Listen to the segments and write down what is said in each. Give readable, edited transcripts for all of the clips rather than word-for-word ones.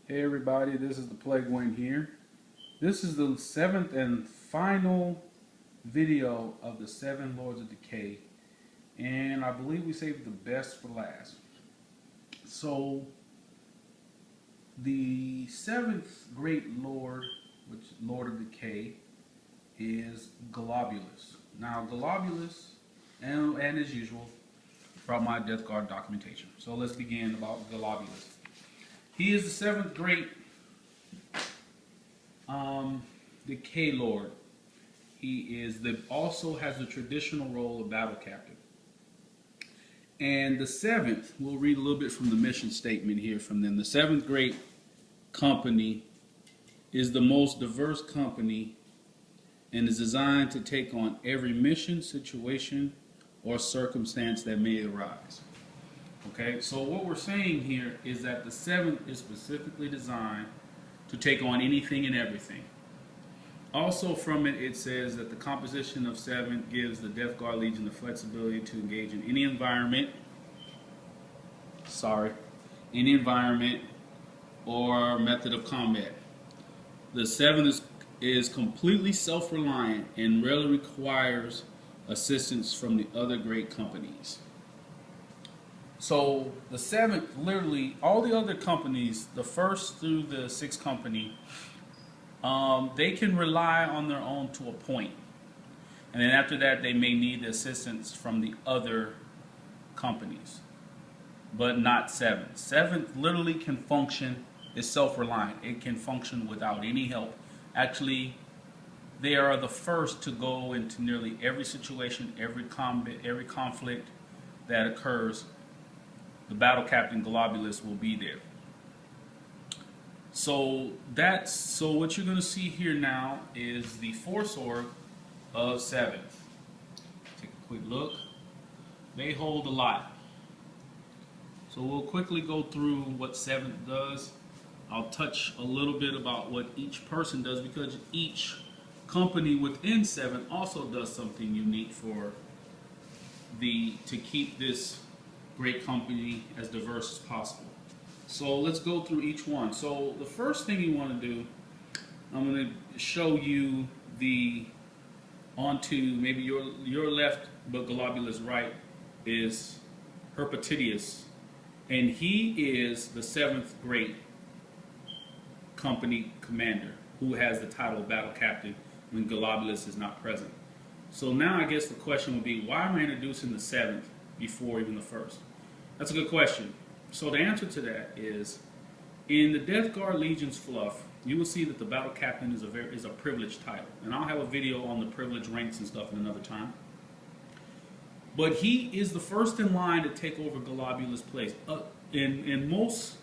Hey everybody, this is the Plague Wayne here. This is the seventh and final video of the Seven Lords of Decay, and I believe we saved the best for last. So, the seventh great lord, which Lord of Decay, is Golobulus. Now, Golobulus, and as usual, brought my Death Guard documentation. So let's begin about Golobulus. He is the seventh great Decay Lord. He is also has the traditional role of battle captain. And the seventh, we'll read a little bit from the mission statement here from them. The seventh great company is the most diverse company and is designed to take on every mission, situation, or circumstance that may arise. Okay, so what we're saying here is that the seventh is specifically designed to take on anything and everything. Also from it, it says that the composition of seven gives the Death Guard Legion the flexibility to engage in any environment, or method of combat. The seven is completely self-reliant and rarely requires assistance from the other great companies. So the seventh, literally, all the other companies, the first through the sixth company, they can rely on their own to a point. And then after that, they may need the assistance from the other companies. But not seventh. Seventh literally can function, is self-reliant. It can function without any help. Actually, they are the first to go into nearly every situation, every combat, every conflict that occurs. The battle captain Golobulus will be there. So what you're going to see here now is the force org of seventh. Take a quick look. They hold a lot. So we'll quickly go through what seventh does. I'll touch a little bit about what each person does because each company within seven also does something unique to keep this great company as diverse as possible. So let's go through each one. So the first thing you want to do, I'm going to show you onto maybe your left, but Golobulus' right, is Herpetidius, and he is the seventh great company commander who has the title of battle captain when Golobulus is not present. So now I guess the question would be, why am I introducing the seventh before even the first? That's a good question. So the answer to that is, in the Death Guard Legion's fluff, you will see that the battle captain is a privileged title, and I'll have a video on the privilege ranks and stuff in another time. But he is the first in line to take over Golobulus' place. In most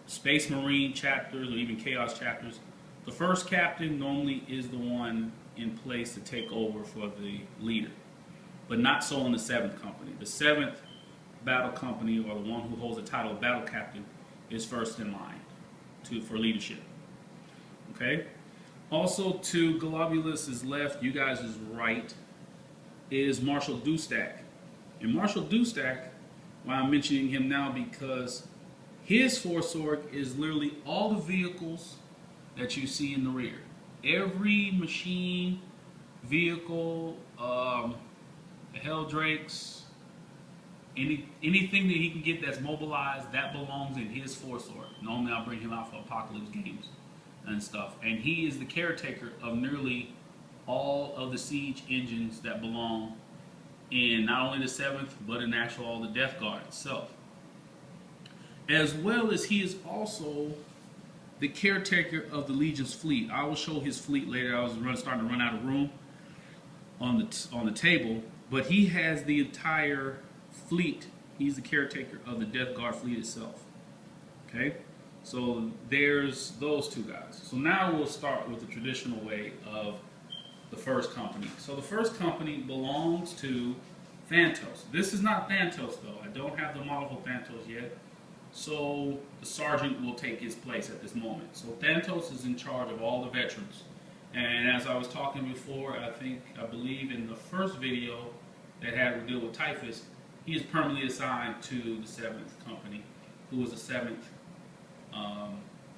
Space Marine chapters or even Chaos chapters, the first captain normally is the one in place to take over for the leader. But not so in the seventh company. The seventh battle company, or the one who holds the title of battle captain, is first in line for leadership. Okay? Also to Golobulus' left, you guys' right, is Marshal Dustak. And Marshal Dustak, why I'm mentioning him now, because his force org is literally all the vehicles that you see in the rear. Every machine, vehicle, Helldrakes, anything that he can get that's mobilized, that belongs in his force org. Normally I'll bring him out for Apocalypse games and stuff. And he is the caretaker of nearly all of the siege engines that belong in not only the seventh, but in actual all the Death Guard itself. As well as he is also the caretaker of the Legion's fleet. I will show his fleet later. I was starting to run out of room on the table, but he has the entire fleet. He's the caretaker of the Death Guard fleet itself. Okay, so there's those two guys. So now we'll start with the traditional way of the first company. So the first company belongs to Thantos. This is not Thantos though. I don't have the model for Thantos yet. So the sergeant will take his place at this moment. So Thantos is in charge of all the veterans. And as I was talking before, I believe in the first video that had to deal with typhus, he is permanently assigned to the seventh company. who was the 7th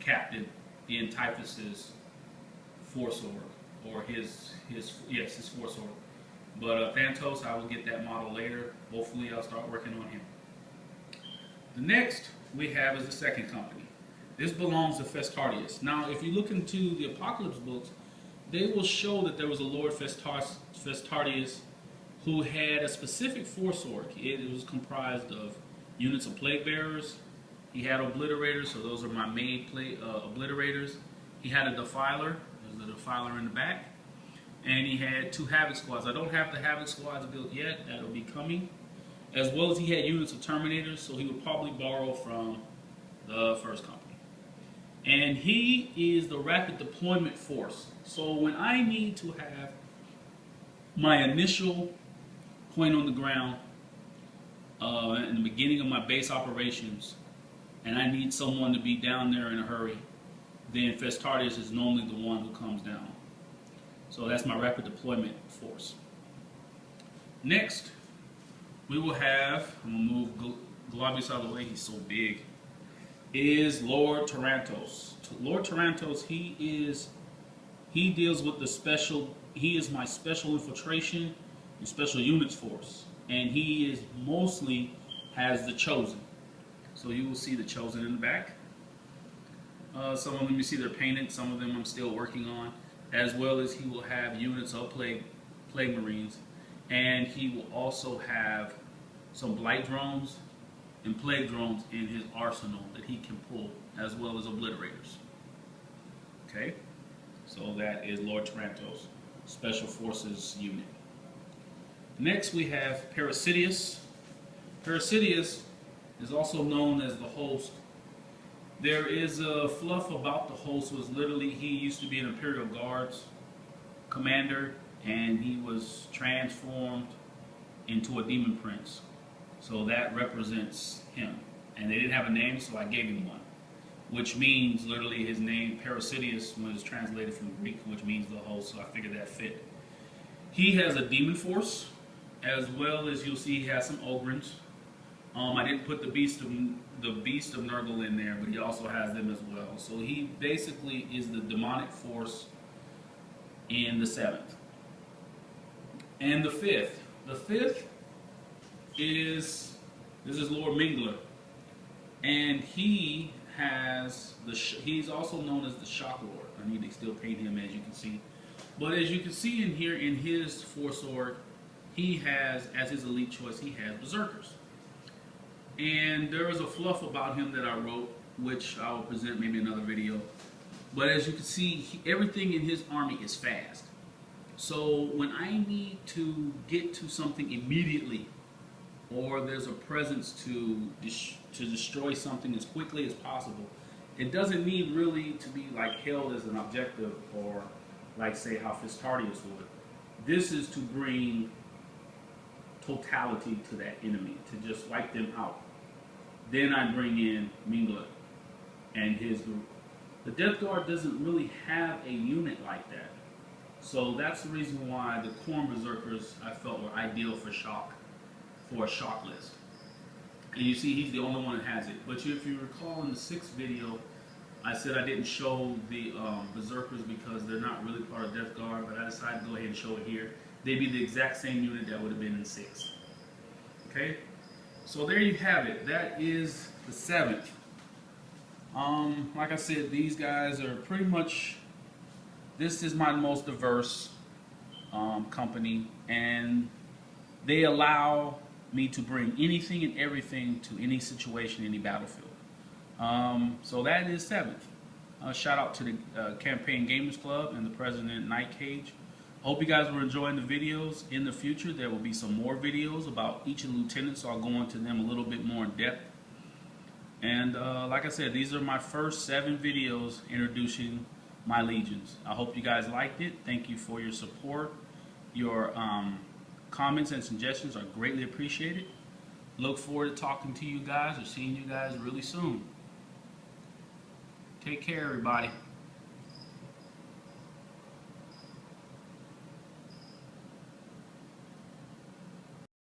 captain in Typhus's force org, or his force org. But Thantos, I will get that model later. Hopefully, I'll start working on him. The next we have is the second company. This belongs to Festardius. Now, if you look into the Apocalypse books, they will show that there was a Lord Festardius who had a specific force org. It was comprised of units of plague bearers. He had obliterators, so those are my main obliterators. He had a defiler. There's a defiler in the back. And he had 2 havoc squads. I don't have the havoc squads built yet. That'll be coming. As well as he had units of terminators, so he would probably borrow from the first company. And he is the rapid deployment force. So when I need to have my initial point on the ground in the beginning of my base operations, and I need someone to be down there in a hurry, then Festardius is normally the one who comes down. So that's my rapid deployment force. Next, we will have, I'm going to move Golobulus out of the way, he's so big, is Lord Tarantos. Lord Tarantos, he deals with the special, he is my special infiltration and special units force. And he is mostly has the Chosen. So you will see the Chosen in the back. Some of them you see they're painted, some of them I'm still working on. As well as he will have units of plague marines, and he will also have some blight drones and plague drones in his arsenal that he can pull, as well as obliterators. Okay, so that is Lord Tarantos, Special Forces unit. Next we have Parasidius. Parasidius is also known as the host. There is a fluff about the host. Was literally, he used to be an Imperial Guards commander, and he was transformed into a demon prince. So that represents him. And they didn't have a name, so I gave him one. Which means, literally, his name, Parasidius, was translated from Greek, which means the host, so I figured that fit. He has a demon force, as well as you'll see he has some Ogrins. I didn't put the Beast of Nurgle in there, but he also has them as well. So he basically is the demonic force in the 7th. And the 5th. The 5th is, this is Lord Mingler. And he has, he's also known as the Shock Lord. I need to still paint him, as you can see. But as you can see in here, in his force org, he has, as his elite choice, he has Berserkers. And there is a fluff about him that I wrote, which I will present maybe in another video. But as you can see, everything in his army is fast. So when I need to get to something immediately, or there's a presence to destroy something as quickly as possible, it doesn't need really to be like held as an objective, or like say how Festardius would. This is to bring totality to that enemy, to just wipe them out. Then I bring in Mingler and his group. The Death Guard doesn't really have a unit like that. So that's the reason why the Khorne Berserkers I felt were ideal for a shock list. And you see he's the only one that has it. But if you recall in the 6th video, I said I didn't show the Berserkers because they're not really part of Death Guard, but I decided to go ahead and show it here. They'd be the exact same unit that would have been in 6. Okay? So there you have it. That is the 7th. Like I said, these guys are pretty much, this is my most diverse company, and they allow me to bring anything and everything to any situation, any battlefield. So that is 7th. Shout out to the Campaign Gamers Club and the President Night Cage. Hope you guys were enjoying the videos. In the future, there will be some more videos about each of the lieutenants, so I'll go into them a little bit more in depth. And like I said, these are my first 7 videos introducing my legions. I hope you guys liked it. Thank you for your support. Your comments and suggestions are greatly appreciated. Look forward to talking to you guys or seeing you guys really soon. Take care, everybody.